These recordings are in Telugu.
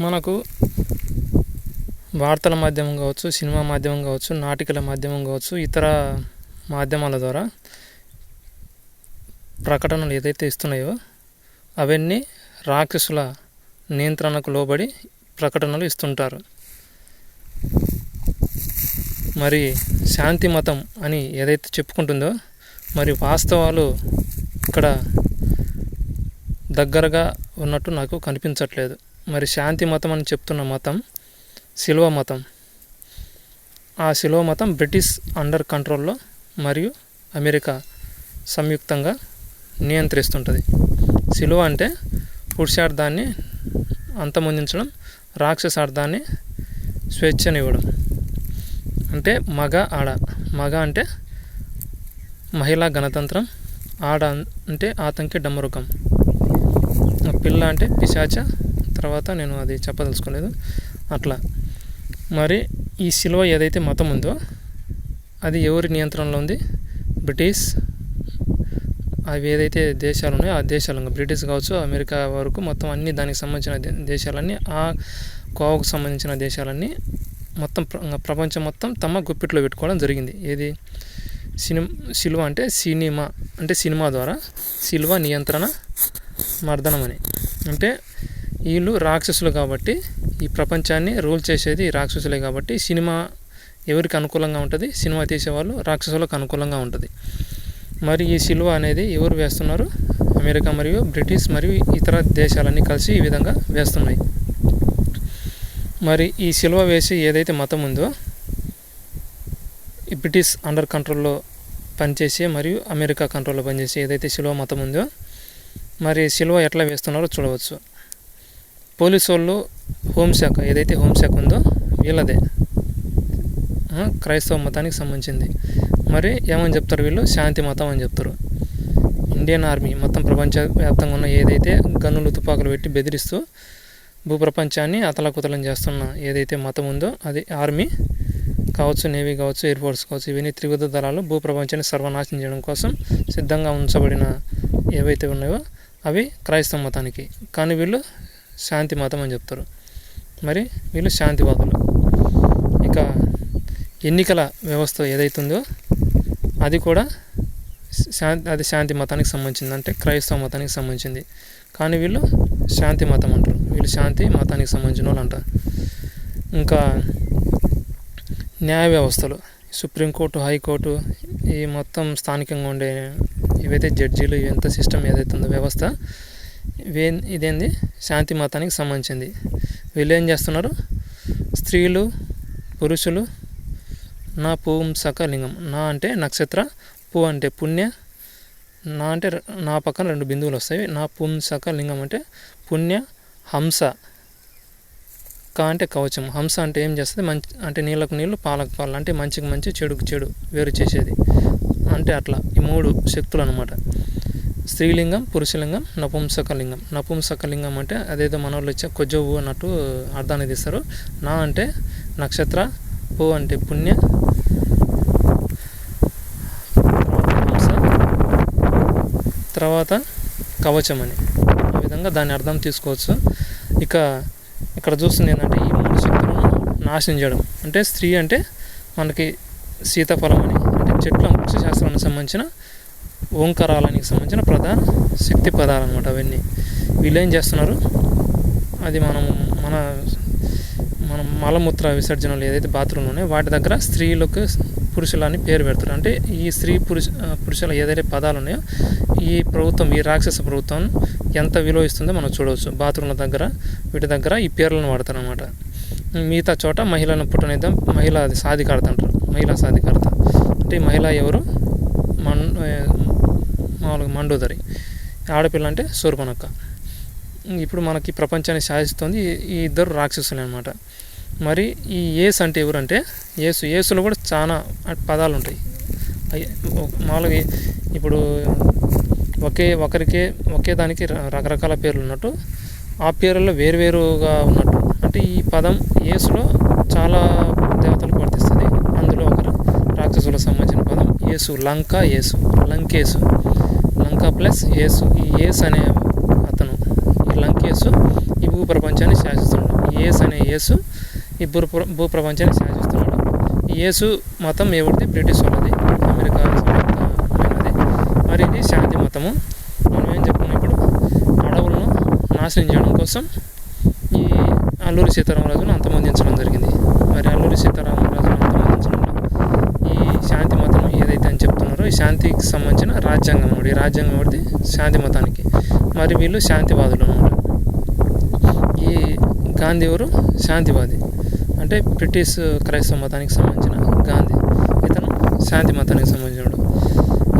మనకు వార్తల మాధ్యమం కావచ్చు, సినిమా మాధ్యమం కావచ్చు, నాటికల మాధ్యమం కావచ్చు, ఇతర మాధ్యమాల ద్వారా ప్రకటనలు ఏదైతే ఇస్తున్నాయో అవన్నీ రాక్షసుల నియంత్రణకు లోబడి ప్రకటనలు ఇస్తుంటారు. మరి శాంతి మతం అని ఏదైతే చెప్పుకుంటుందో మరి వాస్తవాలు ఇక్కడ దగ్గరగా ఉన్నట్టు నాకు కనిపించట్లేదు. మరి శాంతి మతం అని చెప్తున్న మతం సిలువ మతం. ఆ సిలువ మతం బ్రిటిష్ అండర్ కంట్రోల్లో మరియు అమెరికా సంయుక్తంగా నియంత్రిస్తుంటుంది. సిలువ అంటే పురుషార్థాన్ని అంతమొందించడం, రాక్షసార్థాన్ని స్వేచ్ఛనివ్వడం. అంటే మగ ఆడ. మగ అంటే మహిళా గణతంత్రం, ఆడ అంటే ఆతంకి డమ్మరుకం, పిల్ల అంటే పిశాచ. తర్వాత నేను అది చెప్పదలుచుకోలేదు. అట్లా మరి ఈ సిలువ ఏదైతే మతం ఉందో అది ఎవరి నియంత్రణలో ఉంది? బ్రిటిష్. అవి ఏదైతే దేశాలు ఉన్నాయో ఆ దేశాలు, బ్రిటిష్ కావచ్చు, అమెరికా వరకు మొత్తం అన్ని దానికి సంబంధించిన దేశాలన్నీ, ఆ కోవకు సంబంధించిన దేశాలన్నీ మొత్తం ప్రపంచం మొత్తం తమ గుప్పిట్లో పెట్టుకోవడం జరిగింది. ఏది? సిలువ అంటే సినిమా, అంటే సినిమా ద్వారా సిలువ నియంత్రణ మర్దనం అని. అంటే వీళ్ళు రాక్షసులు కాబట్టి ఈ ప్రపంచాన్ని రూల్ చేసేది రాక్షసులే కాబట్టి సినిమా ఎవరికి అనుకూలంగా ఉంటుంది? సినిమా తీసేవాళ్ళు రాక్షసులకు అనుకూలంగా ఉంటుంది. మరి ఈ సిలువ అనేది ఎవరు వేస్తున్నారు? అమెరికా మరియు బ్రిటిష్ మరియు ఇతర దేశాలన్నీ కలిసి ఈ విధంగా వేస్తున్నాయి. మరి ఈ సిలువ వేసి ఏదైతే మతం ఉందో ఈ బ్రిటిష్ అండర్ కంట్రోల్లో పనిచేసే మరియు అమెరికా కంట్రోల్లో పనిచేసే ఏదైతే సిలువ మతం ఉందో మరి సిలువ ఎట్లా వేస్తున్నారో చూడవచ్చు. పోలీసు వాళ్ళు, హోంశాఖ ఏదైతే హోంశాఖ ఉందో వీళ్ళదే, క్రైస్తవ మతానికి సంబంధించింది. మరి ఏమని చెప్తారు వీళ్ళు? శాంతి మతం అని చెప్తారు. ఇండియన్ ఆర్మీ మొత్తం ప్రపంచవ్యాప్తంగా ఉన్న ఏదైతే గన్నులు, తుపాకులు పెట్టి బెదిరిస్తూ భూప్రపంచాన్ని అతలాకుతలం చేస్తున్న ఏదైతే మతం ఉందో అది ఆర్మీ కావచ్చు, నేవీ కావచ్చు, ఎయిర్ ఫోర్స్ కావచ్చు, ఇవన్నీ త్రివిధ దళాలు భూప్రపంచాన్ని సర్వనాశనం చేయడం కోసం సిద్ధంగా ఉంచబడిన ఏవైతే ఉన్నాయో అవి క్రైస్తవ మతానికి. కానీ వీళ్ళు శాంతి మతం అని చెప్తారు. మరి వీళ్ళు శాంతివాదులు. ఇక ఎన్నికల వ్యవస్థ ఏదైతుందో అది కూడా అది శాంతి మతానికి సంబంధించింది, అంటే క్రైస్తవ మతానికి సంబంధించింది. కానీ వీళ్ళు శాంతి మతం అంటారు. వీళ్ళు శాంతి మతానికి సంబంధించిన వాళ్ళు అంటారు. ఇంకా న్యాయ వ్యవస్థలు, సుప్రీంకోర్టు, హైకోర్టు, ఈ మొత్తం స్థానికంగా ఉండే ఇవైతే జడ్జీలు, ఎంత సిస్టమ్ ఏదైతే ఉందో వ్యవస్థ, ఇదేంది శాంతి మతానికి సంబంధించింది. వీళ్ళు ఏం చేస్తున్నారు? స్త్రీలు, పురుషులు, నా పుంసక లింగం. నా అంటే నక్షత్ర, పు అంటే పుణ్య, నా అంటే నా పక్కన 2 బిందువులు వస్తాయి. నా పుంసక లింగం అంటే పుణ్య, హంస, క అంటే కవచం. హంస అంటే ఏం చేస్తుంది? మంచి అంటే నీళ్ళకు నీళ్ళు, పాలకు పాలు, అంటే మంచికి మంచి, చెడుకు చెడు వేరు చేసేది. అంటే అట్లా ఈ 3 శక్తులు అనమాట. స్త్రీలింగం, పురుషలింగం, నపుంసకలింగం. నపుంసకలింగం అంటే అదేదో మనోళ్ళు ఇచ్చే కొజ్జవు అన్నట్టు అర్థాన్ని తీస్తారు. నా అంటే నక్షత్ర, పు అంటే పుణ్య, తర్వాత కవచం అని. ఆ విధంగా దాని అర్థం తీసుకోవచ్చు. ఇక ఇక్కడ చూస్తుంది ఏంటంటే ఈ 3 శక్తులను నాశనం చేయడం. అంటే స్త్రీ అంటే మనకి సీతాఫలం అని, అంటే చెట్ల వృక్షశాస్త్రానికి సంబంధించిన ఓంకారాలకు సంబంధించిన ప్రధాన శక్తి పదాలు అనమాట అవన్నీ. వీళ్ళు ఏం చేస్తున్నారు? అది మన మలమూత్ర విసర్జనలు ఏదైతే బాత్రూమ్లు ఉన్నాయో వాటి దగ్గర స్త్రీలకు, పురుషులని పేరు పెడతారు. అంటే ఈ స్త్రీ పురుషుల ఏదైతే పదాలు ఉన్నాయో ఈ ప్రభుత్వం, ఈ రాక్షస ప్రభుత్వం ఎంత విలువ ఇస్తుందో మనం చూడవచ్చు. బాత్రూమ్ల దగ్గర, వీటి దగ్గర ఈ పేర్లను వాడతారు అనమాట. మిగతా చోట మహిళలను పుట్టనిద్దాం, మహిళా సాధికారత అంటారు. మహిళా సాధికారత అంటే మహిళ ఎవరు? మామూలుగా మండోదరి. ఆడపిల్ల అంటే శూర్పణఖ. ఇప్పుడు మనకి ప్రపంచాన్ని శాసిస్తుంది ఈ ఇద్దరు రాక్షసులే అనమాట. మరి ఈ యేసు అంటే ఎవరంటే యేసులో కూడా చాలా పదాలు ఉంటాయి. మామూలుగా ఇప్పుడు ఒకే దానికి రకరకాల పేర్లు ఉన్నట్టు ఆ పేర్లలో వేరువేరుగా ఉన్నట్టు. అంటే ఈ పదం యేసులో చాలా దేవతలకు వర్తిస్తుంది. అందులో ఒకరు రాక్షసులకు సంబంధించిన పదం యేసు. లంకేసు, లంక ప్లస్ యేసు. ఈ యేసు అనే అతను, ఈ లంకేసు ఈ భూప్రపంచాన్ని శాసిస్తున్నాడు. యేసు ఈ భూప్రపంచాన్ని శాసిస్తున్నాడు. ఈ యేసు మతం ఎవరిది? బ్రిటిష్ వాళ్ళది, అమెరికా సంబంధమైనది. మరి ఇది శాంతి మతము. మనం ఏం చెప్పుకున్నాం ఇప్పుడు, అడవులను నాశనం చేయడం కోసం ఈ అల్లూరి సీతారామరాజును అంతమొందించడం జరిగింది. మరి అల్లూరి సీతారామరాజును అంతమొందించడంలో ఈ శాంతి మతం ఏదైతే అని చెప్తున్నారో ఈ శాంతికి సంబంధించిన రాజ్యాంగం అన్నమాట. ఈ రాజ్యాంగం ఒకటి శాంతి మతానికి. మరి వీళ్ళు శాంతివాదులు అన్నమాట. ఈ గాంధీ ఎవరు? శాంతివాది, అంటే బ్రిటిష్ క్రైస్తవ మతానికి సంబంధించిన గాంధీ. ఇతను శాంతి మతానికి సంబంధించినడు.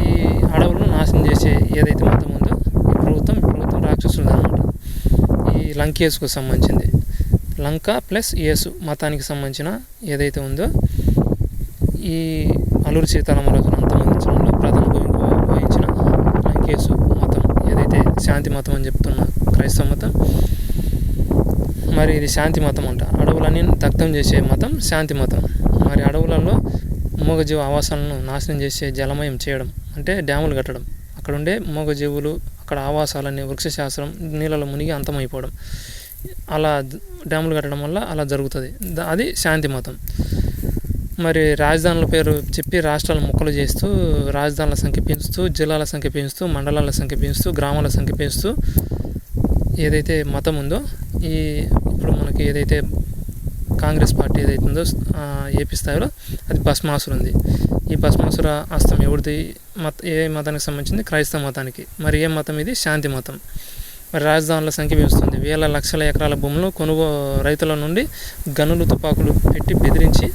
ఈ అడవులను నాశనం చేసే ఏదైతే మతం ఉందో ఈ ప్రభుత్వం రాక్షసుడు అన్నమాట. ఈ లంకేసుకు సంబంధించింది. లంక ప్లస్ యేసు మతానికి సంబంధించిన ఏదైతే ఉందో ఈ అల్లూరి సీతారామరాజును అంతమొందించడంలో ప్రధాన భూమిక వహించిన లంకేసు మతం ఏదైతే శాంతి మతం అని చెప్తున్న క్రైస్తవ మతం, మరి ఇది శాంతి మతం అంట. అడవులన్నీ దగ్ధం చేసే మతం శాంతి మతం. మరి అడవులలో మూగజీవ ఆవాసాలను నాశనం చేసే జలమయం చేయడం అంటే డ్యాములు కట్టడం, అక్కడ ఉండే మూగజీవులు అక్కడ ఆవాసాలన్నీ వృక్షశాస్త్రం నీళ్ళలో మునిగి అంతమైపోవడం, అలా డ్యాములు కట్టడం వల్ల అలా జరుగుతుంది. అది శాంతి మతం. మరి రాజధానుల పేరు చెప్పి రాష్ట్రాల ముక్కలు చేస్తూ రాజధానుల సంఖ్య పెంచుతూ జిల్లాల సంఖ్య పెంచుతూ మండలాల సంఖ్య పెంచుతూ గ్రామాల సంఖ్య పెంచుతూ ఏదైతే మతం ఉందో ఈ ఇప్పుడు మనకి ఏదైతే కాంగ్రెస్ పార్టీ ఏదైతే ఉందో ఏపీ స్థాయిలో అది భస్మాసురు ఉంది. ఈ భస్మాసుర హస్తం ఎవరిది? ఏ మతానికి సంబంధించింది? క్రైస్తవ మతానికి. మరి ఏ మతం ఇది? శాంతి మతం. మరి రాజధానుల సంఖ్య పెంచుతుంది. వేల లక్షల ఎకరాల భూములు రైతుల నుండి గనులు తుపాకులు పెట్టి బెదిరించి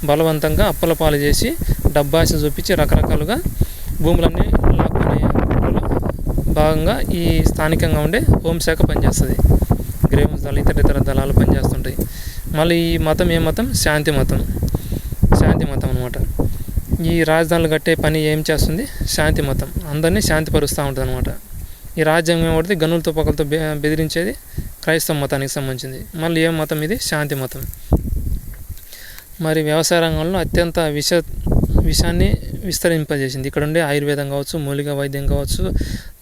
బలవంతంగా అప్పుల పాలు చేసి డబ్బాశ చూపించి రకరకాలుగా భూములన్నీ లాక్కునే భాగంగా ఈ స్థానికంగా ఉండే హోంశాఖ పనిచేస్తుంది. గ్రేవెన్స్ దళాలు ఇతర దళాలు పనిచేస్తుంటాయి. మళ్ళీ ఈ మతం ఏ మతం? శాంతి మతం. శాంతి మతం అనమాట. ఈ రాజధానులు కట్టే పని ఏం చేస్తుంది? శాంతి మతం. అందరినీ శాంతిపరుస్తూ ఉంటుంది అనమాట. ఈ రాజ్యాంగం ఏమవుతుంది? గనుల తుపాకులతో బెదిరించేది క్రైస్తవ మతానికి సంబంధించింది. మళ్ళీ ఏ మతం ఇది? శాంతి మతం. మరి వ్యవసాయ రంగంలో అత్యంత విషాన్ని విస్తరింపజేసింది. ఇక్కడ ఉండే ఆయుర్వేదం కావచ్చు, మూలిక వైద్యం కావచ్చు,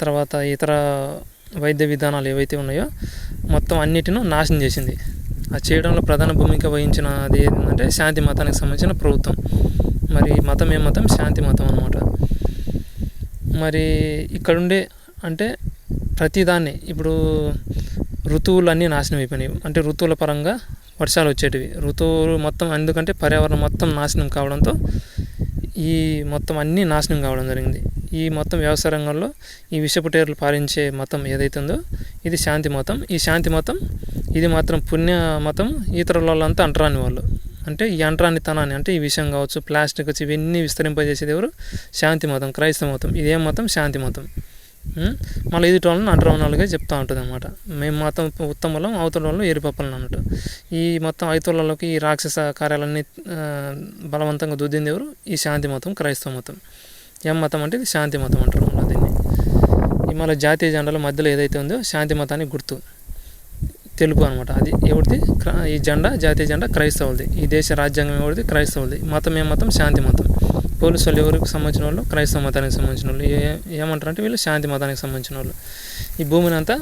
తర్వాత ఇతర వైద్య విధానాలు ఏవైతే ఉన్నాయో మొత్తం అన్నిటిని నాశనం చేసింది. అది చేయడంలో ప్రధాన భూమిక వహించినది ఏంటంటే శాంతి మతానికి సంబంధించిన ప్రభుత్వం. మరి మతం ఏ మతం? శాంతి మతం అన్నమాట. మరి ఇక్కడుండే అంటే ప్రతిదాన్ని ఇప్పుడు ఋతువులు అన్నీ నాశనం అయిపోయినాయి. అంటే ఋతువుల పరంగా వర్షాలు వచ్చేటివి, ఋతువులు మొత్తం, ఎందుకంటే పర్యావరణం మొత్తం నాశనం కావడంతో ఈ మొత్తం అన్నీ నాశనం కావడం జరిగింది. ఈ మొత్తం వ్యవసాయ రంగంలో ఈ విషపుటేరులు పాలించే మతం ఏదైతే ఉందో ఇది శాంతి మతం. ఈ శాంతి మతం ఇది మాత్రం పుణ్య మతం. ఇతరుల వాళ్ళంతా అంటరాని వాళ్ళు. అంటే ఈ అంటరానితనాన్ని అంటే ఈ విషయం కావచ్చు, ప్లాస్టిక్ వచ్చి ఇవన్నీ విస్తరింపజేసేది ఎవరు? శాంతి మతం, క్రైస్తవ మతం. ఇదేం మతం? శాంతి మతం. మళ్ళీ ఎదుటి వాళ్ళని అంటరాని వాళ్ళుగా చెప్తూ ఉంటుంది అనమాట. మేము మతం ఉత్తమలం, అవతల వాళ్ళు ఎరిపప్పలను అన్నట్టు. ఈ మొత్తం ఐతులలోకి ఈ రాక్షస కార్యాలన్నీ బలవంతంగా దుద్దింది ఎవరు? ఈ శాంతి మతం, క్రైస్తవ మతం. ఏం మతం అంటే ఇది శాంతి మతం అంటారు మళ్ళీ దీన్ని. ఈ మళ్ళీ జాతీయ జెండాల మధ్యలో ఏదైతే ఉందో శాంతి మతానికి గుర్తు తెలుపు అనమాట. అది ఎవరిది? ఈ జెండా, జాతీయ జెండా క్రైస్తవులది. ఈ దేశ రాజ్యాంగం ఎవరిది? క్రైస్తవులది. మతం ఏ మతం? శాంతి మతం. పోలీసు వాళ్ళు ఎవరికి సంబంధించిన వాళ్ళు? క్రైస్తవ మతానికి సంబంధించిన వాళ్ళు. ఏమంటారంటే వీళ్ళు శాంతి మతానికి సంబంధించిన వాళ్ళు. ఈ భూమిని అంతా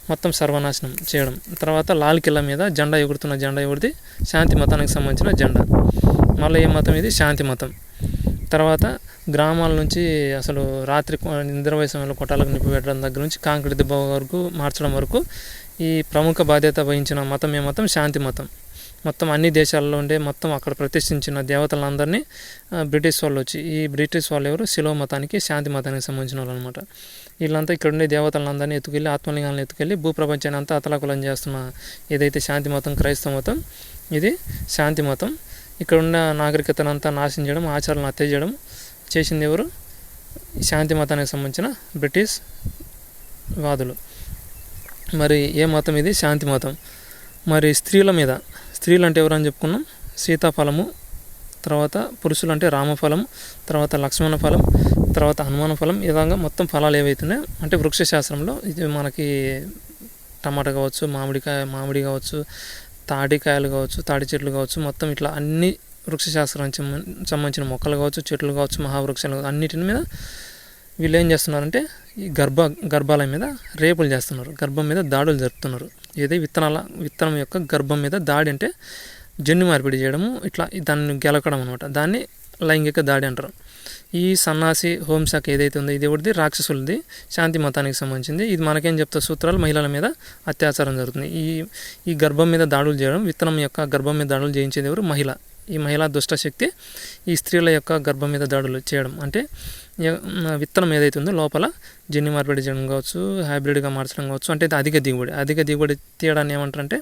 మొత్తం సర్వనాశనం చేయడం. తర్వాత లాల్ కిల్లా మీద జెండా ఎగురుతున్న జెండా ఎవరిది? శాంతి మతానికి సంబంధించిన జెండా. మళ్ళీ ఏ మతం ఇది? శాంతి మతం. తర్వాత గ్రామాల నుంచి అసలు రాత్రి నిద్ర సమయంలో కొట్టాలకు నింపిపెట్టడం దగ్గర నుంచి కాంక్రీట్ దిబ్బ వరకు మార్చడం వరకు ఈ ప్రముఖ బాధ్యత వహించిన మతం ఏ మతం? శాంతి మతం. మొత్తం అన్ని దేశాల్లో ఉండే మొత్తం అక్కడ ప్రతిష్ఠించిన దేవతలందరినీ బ్రిటిష్ వాళ్ళు వచ్చి, ఈ బ్రిటిష్ వాళ్ళు ఎవరు? శిలువ మతానికి, శాంతి మతానికి సంబంధించిన వాళ్ళు అనమాట. వీళ్ళంతా ఇక్కడ ఉండే దేవతలందరినీ ఎత్తుకెళ్ళి, ఆత్మలింగాలను ఎత్తుకెళ్ళి భూప్రపంచాన్ని అంతా అతలాకులం చేస్తున్న ఏదైతే శాంతి మతం, క్రైస్తవ మతం, ఇది శాంతి మతం. ఇక్కడ ఉన్న నాగరికతను అంతా నాశనం చేయడం, ఆచారాలను హత్య చేయడం చేసింది ఎవరు? శాంతి మతానికి సంబంధించిన బ్రిటిష్ వాదులు. మరి ఏ మతం ఇది? శాంతి మతం. మరి స్త్రీల మీద, స్త్రీలు అంటే ఎవరని చెప్పుకున్నాం? సీతాఫలము, తర్వాత పురుషులు అంటే రామఫలం, తర్వాత లక్ష్మణ ఫలం, తర్వాత హనుమాన ఫలం. ఈ విధంగా మొత్తం ఫలాలు ఏవైతున్నాయో అంటే వృక్షశాస్త్రంలో ఇది మనకి టమాటా కావచ్చు, మామిడి కావచ్చు, తాటికాయలు కావచ్చు, తాటి చెట్లు కావచ్చు, మొత్తం ఇట్లా అన్ని వృక్షశాస్త్రానికి సంబంధించిన మొక్కలు కావచ్చు, చెట్లు కావచ్చు, మహావృక్షాలు అన్నిటి మీద వీళ్ళు ఏం చేస్తున్నారంటే ఈ గర్భాల మీద రేపులు చేస్తున్నారు, గర్భం మీద దాడులు జరుపుతున్నారు. ఏది విత్తనం యొక్క గర్భం మీద దాడి అంటే జన్యు మార్పిడి చేయడము, ఇట్లా దాన్ని గెలకడం అనమాట. దాన్ని లైంగిక దాడి అంటారు. ఈ సన్నాసి హోంశాఖ ఏదైతే ఉందో ఇది ఒకటిది రాక్షసులది, శాంతి మతానికి సంబంధించింది. ఇది మనకేం చెప్తా సూత్రాలు, మహిళల మీద అత్యాచారం జరుగుతుంది. ఈ గర్భం మీద దాడులు చేయడం, విత్తనం యొక్క గర్భం మీద దాడులు చేయించేది ఎవరు? మహిళ. ఈ మహిళా దుష్టశక్తి ఈ స్త్రీల యొక్క గర్భం మీద దాడులు చేయడం అంటే విత్తనం ఏదైతే ఉందో లోపల జన్యు మార్పిడి చేయడం కావచ్చు, హైబ్రిడ్గా మార్చడం కావచ్చు, అంటే అధిక దిగుబడి తీయడాన్ని ఏమంటారంటే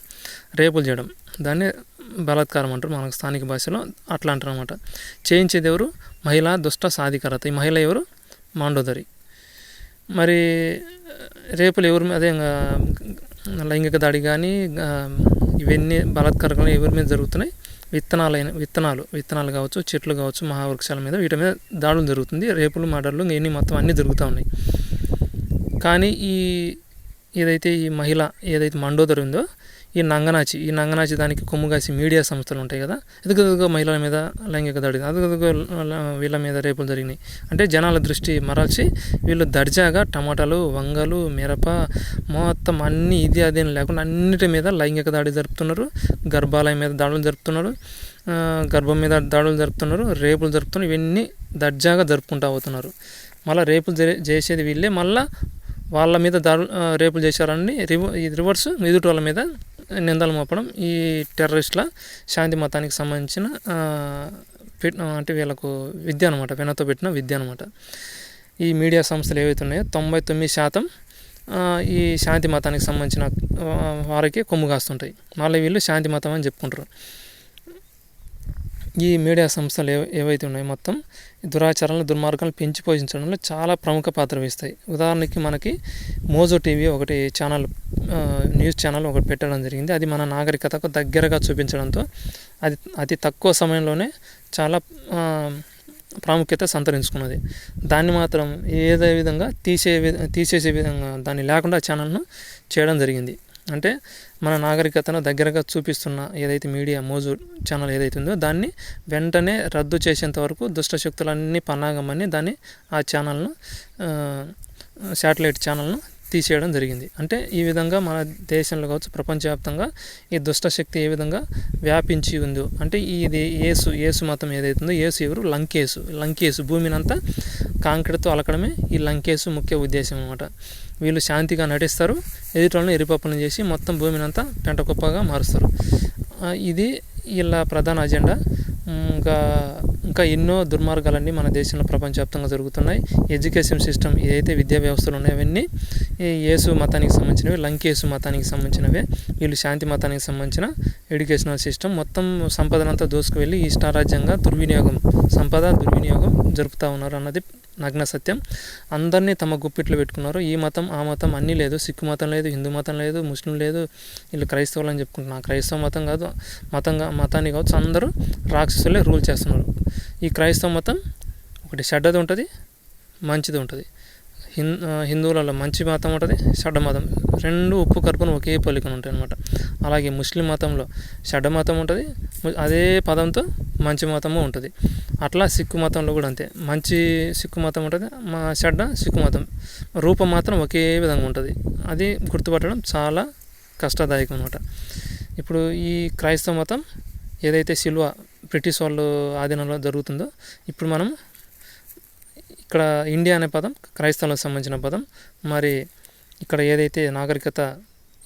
రేపులు చేయడం. దాన్ని బలాత్కారం అంటారు మనకు స్థానిక భాషలో, అట్లా అంటారు అనమాట. చేయించేది ఎవరు? మహిళా దుష్ట సాధికారత. ఈ మహిళ ఎవరు? మాండోదరి. మరి రేపులు ఎవరి మీద, అదే లైంగిక దాడి కానీ ఇవన్నీ బలాత్కారాలు ఎవరి మీద జరుగుతున్నాయి? విత్తనాలు కావచ్చు, చెట్లు కావచ్చు, మహావృక్షాల మీద, వీటి మీద దాడులు జరుగుతుంది. రేపులు, మర్డర్లు ఇవన్నీ మొత్తం అన్నీ జరుగుతూ ఉన్నాయి. కానీ ఏదైతే ఈ మహిళ ఏదైతే మండోదరి ఉందో ఈ నంగనాచి దానికి కొమ్ముగాసి మీడియా సంస్థలు ఉంటాయి కదా, ఎదుగుగా మహిళల మీద లైంగిక దాడి, అదుగుగా వీళ్ళ మీద రేపులు జరిగినాయి అంటే జనాల దృష్టి మరల్చి వీళ్ళు దర్జాగా టమాటాలు, వంగలు, మిరప మొత్తం అన్నీ అదేం లేకుండా అన్నిటి మీద లైంగిక దాడి జరుపుతున్నారు. గర్భాలయం మీద దాడులు జరుపుతున్నారు, గర్భం మీద దాడులు జరుపుతున్నారు, రేపులు జరుపుతున్నారు. ఇవన్నీ దర్జాగా జరుపుకుంటూ అవుతున్నారు. మళ్ళీ రేపులు చేసేది వీళ్ళే, మళ్ళీ వాళ్ళ మీద రేపులు చేశారని రివర్స్ ఎదుటి వాళ్ళ మీద నిందలు మోపడం ఈ టెర్రరిస్టుల శాంతి మతానికి సంబంధించిన అంటే వీళ్ళకు విద్య అనమాట, వెనతో పెట్టిన విద్య అనమాట. ఈ మీడియా సంస్థలు ఏవైతే ఉన్నాయో 99% ఈ శాంతి మతానికి సంబంధించిన వారికి కొమ్ము కాస్తుంటాయి. మళ్ళీ వీళ్ళు శాంతి మతం అని చెప్పుకుంటారు. ఈ మీడియా సంస్థలు ఏవైతే ఉన్నాయో మొత్తం దురాచారాలను, దుర్మార్గాలను పెంచి పోషించడంలో చాలా ప్రముఖ పాత్ర వహిస్తాయి. ఉదాహరణకి మనకి మోజో టీవీ ఒకటి ఛానల్, న్యూస్ ఛానల్ ఒకటి పెట్టడం జరిగింది. అది మన నాగరికతకు దగ్గరగా చూపించడంతో అది అతి తక్కువ సమయంలోనే చాలా ప్రాముఖ్యత సంతరించుకున్నది. దాన్ని మాత్రం ఏదే విధంగా తీసేసే విధంగా దాన్ని లేకుండా ఛానల్ను చేయడం జరిగింది. అంటే మన నాగరికతను దగ్గరగా చూపిస్తున్న ఏదైతే మీడియా మోజు ఛానల్ ఏదైతే ఉందో దాన్ని వెంటనే రద్దు చేసేంత వరకు దుష్టశక్తులన్నీ పన్నాగమని దాన్ని ఆ ఛానల్ను, శాటిలైట్ ఛానల్ను తీసేయడం జరిగింది. అంటే ఈ విధంగా మన దేశంలో కావచ్చు, ప్రపంచవ్యాప్తంగా ఈ దుష్టశక్తి ఏ విధంగా వ్యాపించి ఉందో, అంటే ఇది యేసు మతం ఏదైతే ఉందో, యేసు ఎవరు? లంకేసు భూమిని అంతా కాంక్రీట్తో అలకడమే ఈ లంకేసు ముఖ్య ఉద్దేశం అనమాట. వీళ్ళు శాంతిగా నటిస్తారు, ఎదుటిలను ఎరిపప్పులను చేసి మొత్తం భూమిని అంతా పెంటకుప్పగా మారుస్తారు. ఇది వీళ్ళ ప్రధాన అజెండా. ఇంకా ఎన్నో దుర్మార్గాలన్నీ మన దేశంలో ప్రపంచవ్యాప్తంగా జరుగుతున్నాయి. ఎడ్యుకేషన్ సిస్టమ్ ఏదైతే విద్యా వ్యవస్థలు ఉన్నాయో అవన్నీ ఈ యేసు మతానికి సంబంధించినవి, లంకేసు మతానికి సంబంధించినవే. వీళ్ళు శాంతి మతానికి సంబంధించిన ఎడ్యుకేషనల్ సిస్టమ్ మొత్తం సంపదనంతా దోసుకువెళ్ళి ఇష్టారాజ్యంగా సంపద దుర్వినియోగం జరుపుతూ ఉన్నారు అన్నది నగ్న సత్యం. అందరినీ తమ గుప్పిట్లో పెట్టుకున్నారు. ఈ మతం ఆ మతం అన్నీ లేదు, సిక్కు మతం లేదు, హిందూ మతం లేదు, ముస్లిం లేదు, వీళ్ళు క్రైస్తవులు అని చెప్పుకుంటున్నారు. క్రైస్తవ మతం కాదు, మతాన్ని కావచ్చు, అందరూ రాక్షసులే రూల్ చేస్తున్నారు. ఈ క్రైస్తవ మతం ఒకటి చెడ్డది ఉంటుంది, మంచిది ఉంటుంది. హిందువులలో మంచి మతం ఉంటుంది, చెడ్డ మతం, రెండు ఉప్పు కరుపును ఒకే పోలికను ఉంటాయి అన్నమాట. అలాగే ముస్లిం మతంలో చెడ్డ మతం ఉంటుంది, అదే పదంతో మంచి మతము ఉంటుంది. అట్లా సిక్కు మతంలో కూడా అంతే, మంచి సిక్కు మతం ఉంటుంది, చెడ్డ సిక్కు మతం, రూపం మాత్రం ఒకే విధంగా ఉంటుంది. అది గుర్తుపట్టడం చాలా కష్టదాయకం అన్నమాట. ఇప్పుడు ఈ క్రైస్తవ మతం ఏదైతే సిల్వ బ్రిటిష్ వాళ్ళు ఆధీనంలో జరుగుతుందో, ఇప్పుడు మనం ఇక్కడ ఇండియా అనే పదం క్రైస్తవులకు సంబంధించిన పదం. మరి ఇక్కడ ఏదైతే నాగరికత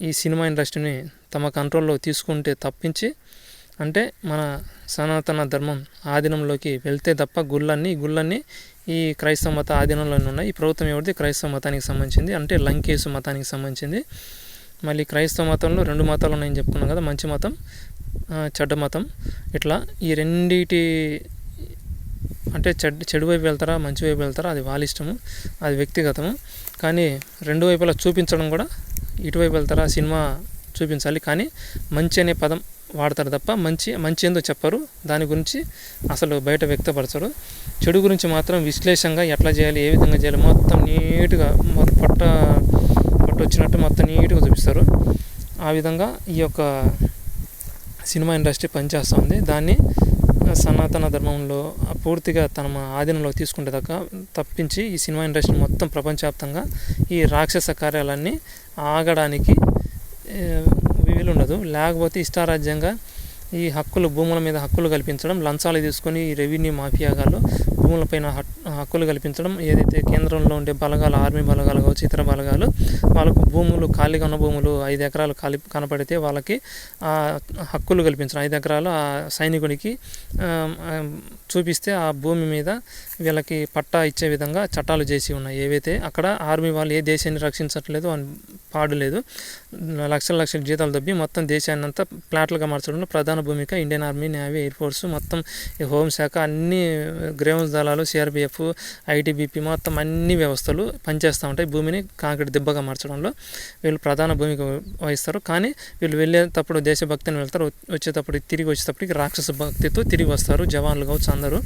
ఈ సినిమా ఇండస్ట్రీని తమ కంట్రోల్లో తీసుకుంటే తప్పించి, అంటే మన సనాతన ధర్మం ఆధీనంలోకి వెళ్తే తప్ప గుళ్ళన్నీ ఈ క్రైస్తవ మత ఆధీనంలోనే ఉన్నాయి. ఈ ప్రభుత్వం ఎవరిది? క్రైస్తవ మతానికి సంబంధించింది, అంటే లంకేసు మతానికి సంబంధించింది. మళ్ళీ క్రైస్తవ మతంలో 2 మతాలు ఉన్నాయని చెప్పుకున్నాం కదా, మంచి మతం, చెడ్డ మతం. ఇట్లా ఈ రెండిటి అంటే చెడు వైపు వెళ్తారా, మంచి వైపు వెళ్తారా, అది వాళ్ళ ఇష్టము, అది వ్యక్తిగతము. కానీ రెండు వైపులా చూపించడం కూడా, ఇటువైపు వెళ్తారా సినిమా చూపించాలి, కానీ మంచి అనే పదం వాడతారు తప్ప మంచి ఏందో చెప్పరు, దాని గురించి అసలు బయట వ్యక్తపరచరు. చెడు గురించి మాత్రం విశ్లేషంగా ఎట్లా చేయాలి, ఏ విధంగా చేయాలి మొత్తం నీట్గా పట్టొచ్చినట్టు మొత్తం నీట్గా చూపిస్తారు. ఆ విధంగా ఈ యొక్క సినిమా ఇండస్ట్రీ పనిచేస్తూ ఉంది. దాన్ని సనాతన ధర్మంలో పూర్తిగా తన ఆధీనంలో తీసుకుంటే తప్పించి ఈ సినిమా ఇండస్ట్రీ మొత్తం ప్రపంచవ్యాప్తంగా ఈ రాక్షస కార్యాలన్నీ ఆగడానికి వీలుండదు. లేకపోతే ఇష్టారాజ్యంగా ఈ భూముల మీద హక్కులు కల్పించడం, లంచాలు తీసుకొని ఈ రెవెన్యూ మాఫియాగాళ్ళు భూములపైన హక్కులు కల్పించడం, ఏదైతే కేంద్రంలో ఉండే బలగాలు, ఆర్మీ బలగాలు కావచ్చు, ఇతర బలగాలు వాళ్ళకు భూములు, ఖాళీగా ఉన్న భూములు 5 ఎకరాలు కనపడితే వాళ్ళకి హక్కులు కల్పించడం, 5 ఎకరాలు ఆ సైనికుడికి చూపిస్తే ఆ భూమి మీద వీళ్ళకి పట్టా ఇచ్చే విధంగా చట్టాలు చేసి ఉన్నాయి. ఏవైతే అక్కడ ఆర్మీ వాళ్ళు ఏ దేశాన్ని రక్షించట్లేదు అని పాడులేదు, లక్షల జీతాలు దొబ్బి మొత్తం దేశాన్ని అంతా ప్లాట్లుగా మార్చడంలో ప్రధాన భూమిక Indian army, navy, air force, మొత్తం హోంశాఖ, అన్ని గ్రేవెన్స్ దళాలు, సిఆర్పిఎఫ్, ఐటీబీపీ మొత్తం అన్ని వ్యవస్థలు పనిచేస్తూ ఉంటాయి. భూమిని కాంక్రీట్ దిబ్బగా మార్చడంలో వీళ్ళు ప్రధాన భూమిక వహిస్తారు. కానీ వీళ్ళు వెళ్ళేటప్పుడు దేశభక్తిని వెళ్తారు, తిరిగి వచ్చేటప్పటికి రాక్షస భక్తితో తిరిగి వస్తారు జవాన్లు కావచ్చు అందరూ.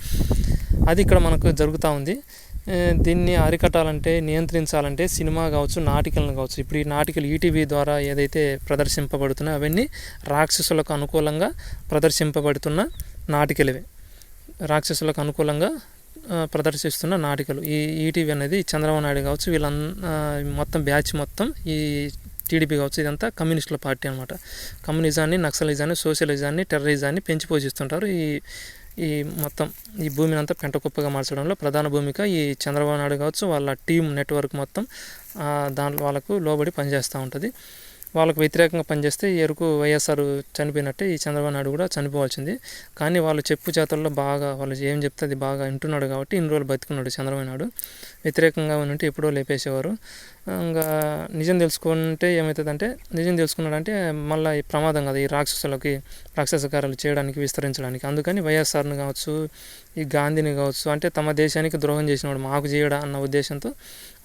అది ఇక్కడ మనకు జరుగుతూ ఉంది. దీన్ని అరికట్టాలంటే, నియంత్రించాలంటే సినిమా కావచ్చు, నాటికలను కావచ్చు, ఇప్పుడు ఈ నాటికలు ఈటీవీ ద్వారా ఏదైతే ప్రదర్శింపబడుతున్నాయో అవన్నీ రాక్షసులకు అనుకూలంగా ప్రదర్శింపబడుతున్న నాటికలవే, రాక్షసులకు అనుకూలంగా ప్రదర్శిస్తున్న నాటికలు. ఈ ఈటీవీ అనేది చంద్రబాబు నాయుడు కావచ్చు, మొత్తం బ్యాచ్ మొత్తం ఈ టీడీపీ కావచ్చు, ఇదంతా కమ్యూనిస్టుల పార్టీ అనమాట. కమ్యూనిజాన్ని, నక్సలిజాన్ని, సోషలిజాన్ని, టెర్రరిజాన్ని పెంచి పోషిస్తుంటారు. ఈ మొత్తం ఈ భూమిని అంతా పెంటకుప్పగా మార్చడంలో ప్రధాన భూమిక ఈ చంద్రబాబు నాయుడు కావచ్చు, వాళ్ళ టీం నెట్వర్క్ మొత్తం దాంట్లో వాళ్ళకు లోబడి పనిచేస్తూ ఉంటుంది. వాళ్ళకు వ్యతిరేకంగా పనిచేస్తే ఎరుకు వైఎస్ఆర్ చనిపోయినట్టే ఈ చంద్రబాబు నాయుడు కూడా చనిపోవాల్సింది. కానీ వాళ్ళు చెప్పు చేతుల్లో బాగా వాళ్ళు ఏం చెప్తే అది బాగా వింటున్నాడు కాబట్టి ఇన్ని రోజులు బతుకున్నాడు చంద్రబాబు నాయుడు. వ్యతిరేకంగా ఉంటే ఎప్పుడో లేపేసేవారు. ఇంకా నిజం తెలుసుకుంటే ఏమవుతుందంటే, నిజం తెలుసుకున్నాడంటే మళ్ళీ ఈ ప్రమాదం కదా ఈ రాక్షసులకి, రాక్షస కార్యాలు చేయడానికి, విస్తరించడానికి. అందుకని వైఎస్ఆర్ని కావచ్చు, ఈ గాంధీని కావచ్చు, అంటే తమ దేశానికి ద్రోహం చేసినవాడు మాకు చేయడా అన్న ఉద్దేశంతో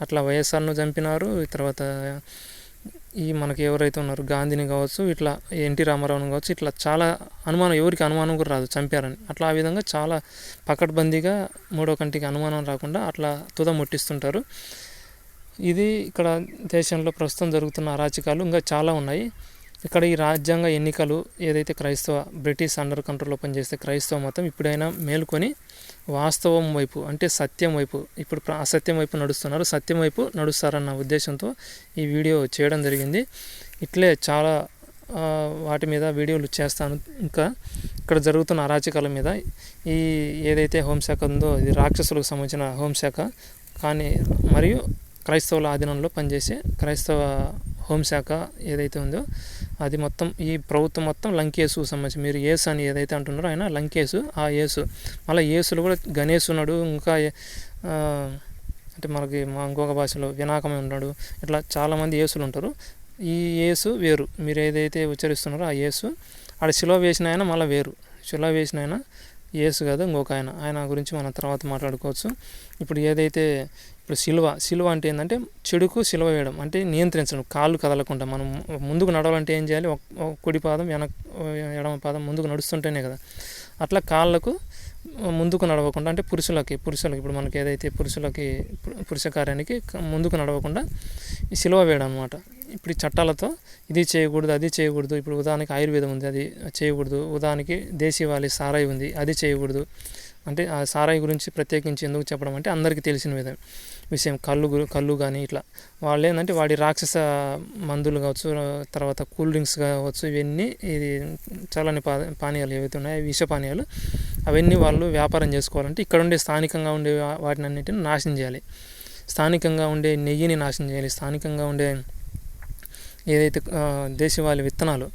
అట్లా వైఎస్ఆర్ను చంపినారు. తర్వాత ఈ మనకి ఎవరైతే ఉన్నారో గాంధీని కావచ్చు, ఇట్లా ఎన్టీ రామారావుని కావచ్చు, ఇట్లా చాలా ఎవరికి అనుమానం కూడా రాదు చంపారని. అట్లా ఆ విధంగా చాలా పకడ్బందీగా మూడో కంటికి అనుమానం రాకుండా అట్లా ముట్టిస్తుంటారు. ఇది ఇక్కడ దేశంలో ప్రస్తుతం జరుగుతున్న అరాచకాలు ఇంకా చాలా ఉన్నాయి. ఇక్కడ ఈ రాజ్యాంగ ఎన్నికలు ఏదైతే బ్రిటిష్ అండర్ కంట్రోల్లో పనిచేస్తే క్రైస్తవ మతం ఇప్పుడైనా మేలుకొని వాస్తవం వైపు, అంటే సత్యం వైపు, ఇప్పుడు అసత్యం వైపు నడుస్తున్నారు, సత్యం వైపు నడుస్తారన్న ఉద్దేశంతో ఈ వీడియో చేయడం జరిగింది. ఇట్లే చాలా వాటి మీద వీడియోలు చేస్తాను. ఇంకా ఇక్కడ జరుగుతున్న అరాచకాల మీద ఈ ఏదైతే హోంశాఖ ఉందో ఇది రాక్షసులకు సంబంధించిన హోంశాఖ, కానీ మరియు క్రైస్తవుల ఆధీనంలో పనిచేసే క్రైస్తవ హోంశాఖ ఏదైతే ఉందో అది మొత్తం ఈ ప్రభుత్వం మొత్తం లంకేసు సంబంధించి, మీరు యేసు అని ఏదైతే అంటున్నారో ఆయన లంకేసు, ఆ యేసు మళ్ళీ యేసులు కూడా గణేష్ ఉన్నాడు, ఇంకా అంటే మనకి ఇంకొక భాషలో వినాయకమే ఉన్నాడు. ఇట్లా చాలామంది యేసులు ఉంటారు. ఈ యేసు వేరు, మీరు ఏదైతే ఉచ్చరిస్తున్నారో ఆ యేసు, ఆడ శిలువ వేసిన ఆయన మళ్ళీ వేరు, శిలువ వేసిన ఆయన యేసు కాదు ఇంకొక ఆయన గురించి మనం తర్వాత మాట్లాడుకోవచ్చు. ఇప్పుడు ఏదైతే సిలువ అంటే ఏంటంటే చెడుకు సిలువ వేయడం, అంటే నియంత్రించడం, కాళ్ళు కదలకుండా. మనం ముందుకు నడవాలంటే ఏం చేయాలి, కుడి పాదం ఎడమ పాదం ముందుకు నడుస్తుంటేనే కదా. అట్లా కాళ్ళకు ముందుకు నడవకుండా, అంటే పురుషులకి ఇప్పుడు మనకి ఏదైతే పురుష కార్యానికి ముందుకు నడవకుండా ఈ సిలువ వేయడం అనమాట. ఇప్పుడు ఈ చట్టాలతో ఇది చేయకూడదు, అది చేయకూడదు. ఇప్పుడు ఉదాహరణకి ఆయుర్వేదం ఉంది, అది చేయకూడదు. ఉదాహరణకి దేశీవాలి సారాయి ఉంది, అది చేయకూడదు. అంటే ఆ సారాయి గురించి ప్రత్యేకించి ఎందుకు చెప్పడం అంటే అందరికీ తెలిసిన విషయం. కళ్ళు కానీ ఇట్లా వాళ్ళు ఏంటంటే వాడి రాక్షస మందులు కావచ్చు, తర్వాత కూల్ డ్రింక్స్ కావచ్చు, ఇవన్నీ ఇది చల్లని పానీయాలు ఏవైతే ఉన్నాయో విష పానీయాలు, అవన్నీ వాళ్ళు వ్యాపారం చేసుకోవాలంటే ఇక్కడ ఉండే స్థానికంగా ఉండే వాటిని అన్నిటిని నాశనం చేయాలి. స్థానికంగా ఉండే నెయ్యిని నాశనం చేయాలి. స్థానికంగా ఉండే ఏదైతే దేశవాళీ విత్తనాలు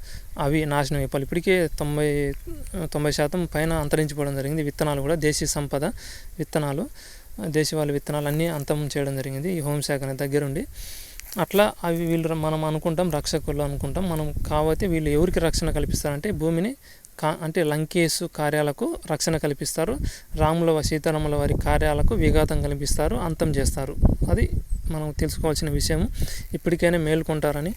అవి నాశనం అయిపోవాలి. ఇప్పటికే 90% పైన అంతరించిపోవడం జరిగింది. విత్తనాలు కూడా దేశీయ సంపద విత్తనాలు, దేశవాళీ విత్తనాలు అన్నీ అంతం చేయడం జరిగింది ఈ హోంశాఖ దగ్గరుండి. అట్లా అవి వీళ్ళు మనం అనుకుంటాం రక్షకులు అనుకుంటాం మనం, కాబట్టి వీళ్ళు ఎవరికి రక్షణ కల్పిస్తారంటే భూమిని అంటే లంకేసు కార్యాలకు రక్షణ కల్పిస్తారు, రాముల సీతారాముల వారి కార్యాలకు విఘాతం కల్పిస్తారు, అంతం చేస్తారు. అది మనం తెలుసుకోవాల్సిన విషయం. ఇప్పటికైనా మేల్కొంటారని,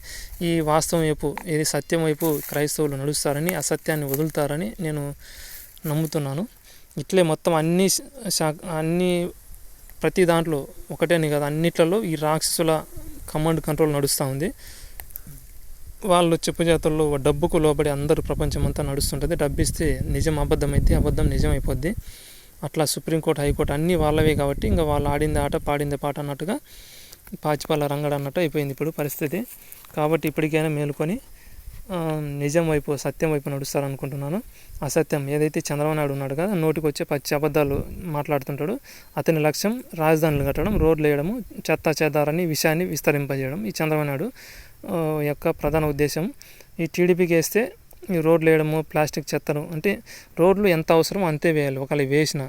ఈ వాస్తవం వైపు, ఇది సత్యం వైపు క్రైస్తవులు నడుస్తారని, అసత్యాన్ని వదులుతారని నేను నమ్ముతున్నాను. ఇట్లే మొత్తం అన్ని ప్రతి దాంట్లో ఒకటేని కదా, అన్నిట్లలో ఈ రాక్షసుల కమాండ్ కంట్రోల్ నడుస్తూ ఉంది. వాళ్ళు చెప్పు చేతుల్లో డబ్బుకు లోబడి అందరూ ప్రపంచమంతా నడుస్తుంటుంది. డబ్బు ఇస్తే నిజం అబద్ధం అయితే, అబద్ధం నిజం అయిపోద్ది. అట్లా సుప్రీంకోర్టు, హైకోర్టు అన్నీ వాళ్ళవే కాబట్టి ఇంకా వాళ్ళు ఆడింది ఆట పాడింది పాట అన్నట్టుగా పాచిపాల రంగడు అన్నట్టు అయిపోయింది ఇప్పుడు పరిస్థితి. కాబట్టి ఇప్పటికైనా మేలుకొని నిజం వైపు, సత్యం వైపు నడుస్తారనుకుంటున్నాను. అసత్యం ఏదైతే చంద్రబాబు నాయుడు ఉన్నాడు కదా, నోటికి వచ్చే పచ్చి అబద్ధాలు మాట్లాడుతుంటాడు. అతని లక్ష్యం రాజధానులు కట్టడం, రోడ్లు వేయడము, చెత్త చెదారాన్ని, విషయాన్ని విస్తరింపజేయడం ఈ చంద్రబాబు నాయుడు యొక్క ప్రధాన ఉద్దేశం. ఈ టీడీపీకి వేస్తే ఈ రోడ్లు వేయడము, ప్లాస్టిక్ చెత్తను, అంటే రోడ్లు ఎంత అవసరమో అంతే వేయాలి. ఒకవేళ వేసిన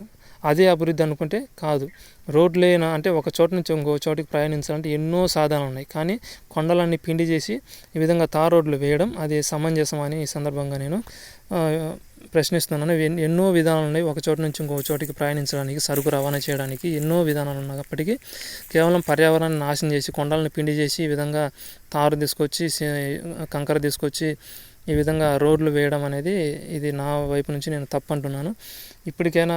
అదే అభివృద్ధి అనుకుంటే కాదు. రోడ్లేనా అంటే ఒక చోట నుంచి ఇంకో చోటికి ప్రయాణించాలంటే ఎన్నో సాధనాలు ఉన్నాయి, కానీ కొండలన్నీ పిండి చేసి ఈ విధంగా తార్ రోడ్లు వేయడం అది సమంజసమని ఈ సందర్భంగా నేను ప్రశ్నిస్తున్నాను. ఎన్నో విధానాలు ఉన్నాయి. ఒక చోట నుంచి ఇంకో చోటికి ప్రయాణించడానికి, సరుకు రవాణా చేయడానికి ఎన్నో విధానాలు ఉన్నప్పటికీ కేవలం పర్యావరణాన్ని నాశనం చేసి, కొండలను పిండి చేసి ఈ విధంగా తారు తీసుకొచ్చి, కంకర తీసుకొచ్చి ఈ విధంగా రోడ్లు వేయడం అనేది ఇది నా వైపు నుంచి నేను తప్పంటున్నాను. ఇప్పటికైనా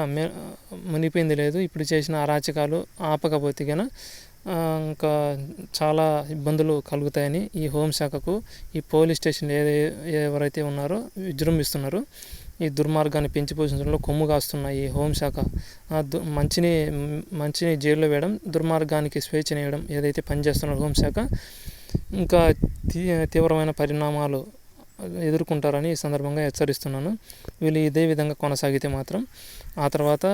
మునిపోయింది లేదు. ఇప్పుడు చేసిన అరాచకాలు ఆపకపోతే కన్నా ఇంకా చాలా ఇబ్బందులు కలుగుతాయని ఈ హోంశాఖకు, ఈ పోలీస్ స్టేషన్ ఎవరైతే ఉన్నారో విజృంభిస్తున్నారు, ఈ దుర్మార్గాన్ని పెంచి పోషించడంలో కొమ్ము కాస్తున్న ఈ హోంశాఖ మంచిని జైల్లో వేయడం, దుర్మార్గానికి స్వేచ్ఛనివ్వడం ఏదైతే పనిచేస్తున్నారో హోంశాఖ ఇంకా తీవ్రమైన పరిణామాలు ఎదుర్కొంటారని ఈ సందర్భంగా హెచ్చరిస్తున్నాను. వీళ్ళు ఇదే విధంగా కొనసాగితే మాత్రం ఆ తర్వాత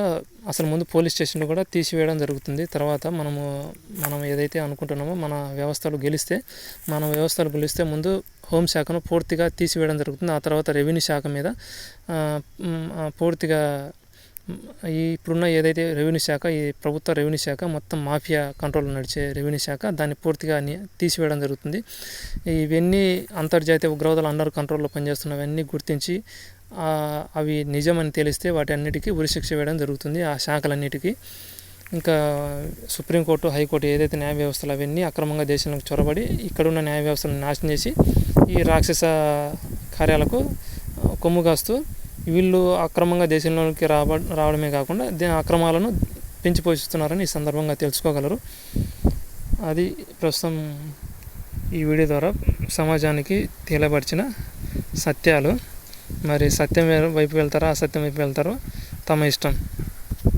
అసలు ముందు పోలీస్ స్టేషన్లు కూడా తీసివేయడం జరుగుతుంది. తర్వాత మనం ఏదైతే అనుకుంటున్నామో మన వ్యవస్థలు గెలిస్తే ముందు హోంశాఖను పూర్తిగా తీసివేయడం జరుగుతుంది. ఆ తర్వాత రెవెన్యూ శాఖ మీద పూర్తిగా ఇప్పుడున్న ఏదైతే రెవెన్యూ శాఖ, ఈ ప్రభుత్వ రెవెన్యూ శాఖ మొత్తం మాఫియా కంట్రోల్లో నడిచే రెవెన్యూ శాఖ, దాన్ని పూర్తిగా తీసివేయడం జరుగుతుంది. ఇవన్నీ అంతర్జాతీయ ఉగ్రవాదులు అండర్ కంట్రోల్లో పనిచేస్తున్నవన్నీ గుర్తించి అవి నిజమని తెలిస్తే వాటి అన్నిటికీ ఉరిశిక్ష వేయడం జరుగుతుంది. ఆ శాఖలన్నిటికీ ఇంకా సుప్రీంకోర్టు, హైకోర్టు ఏదైతే న్యాయ వ్యవస్థలు అవన్నీ అక్రమంగా దేశంలోకి చొరబడి ఇక్కడున్న న్యాయ వ్యవస్థలను నాశనం చేసి ఈ రాక్షస కార్యాలకు కొమ్ము కాస్తూ వీళ్ళు అక్రమంగా దేశంలోకి రావడమే కాకుండా అక్రమాలను పెంచి పోషిస్తున్నారని ఈ సందర్భంగా తెలుసుకోగలరు. అది ప్రస్తుతం ఈ వీడియో ద్వారా సమాజానికి తెలియపరిచిన సత్యాలు. మరి సత్యం వైపు వెళ్తారా, అసత్యం వైపు వెళ్తారో తమ ఇష్టం.